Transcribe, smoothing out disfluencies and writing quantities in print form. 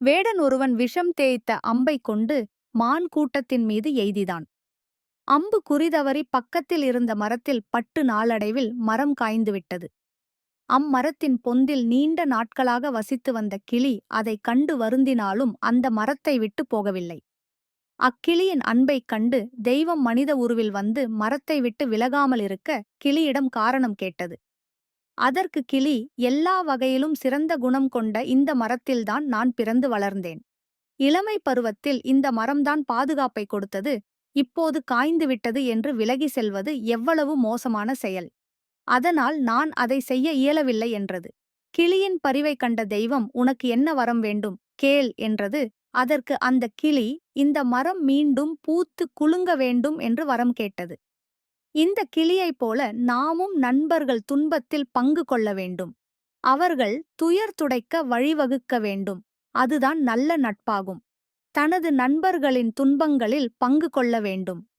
வேடன் ஒருவன் விஷம் தேய்த்த அம்பைக் கொண்டு மான் கூட்டத்தின் மீது எய்தினான். அம்பு குறிதவறி பக்கத்தில் இருந்த மரத்தில் பட்டு நாளடைவில் மரம் காய்ந்துவிட்டது. அம்மரத்தின் பொந்தில் நீண்ட நாட்களாக வசித்து வந்த கிளி அதைக் கண்டு வருந்தினாலும் அந்த மரத்தை விட்டு போகவில்லை. அக்கிளியின் அன்பைக் கண்டு தெய்வம் மனித உருவில் வந்து மரத்தை விட்டு விலகாமல் இருக்க கிளியிடம் காரணம் கேட்டது. அதற்கு கிளி, எல்லா வகையிலும் சிறந்த குணம் கொண்ட இந்த மரத்தில்தான் நான் பிறந்து வளர்ந்தேன். இளமை பருவத்தில் இந்த மரம்தான் பாதுகாப்பை கொடுத்தது, இப்போது காய்ந்துவிட்டது என்று விலகி செல்வது எவ்வளவு மோசமான செயல். அதனால் நான் அதை செய்ய இயலவில்லை என்றது. கிளியின் பரிவைக் கண்ட தெய்வம், உனக்கு என்ன வரம் வேண்டும், கேள் என்றது. அதற்கு அந்த கிளி, இந்த மரம் மீண்டும் பூத்து குலுங்க வேண்டும் என்று வரம் கேட்டது. இந்த கிளியைப் போல நாமும் நண்பர்கள் துன்பத்தில் பங்கு கொள்ள வேண்டும். அவர்கள் துயர் துடைக்க வழிவகுக்க வேண்டும். அதுதான் நல்ல நட்பாகும். தனது நண்பர்களின் துன்பங்களில் பங்கு கொள்ள வேண்டும்.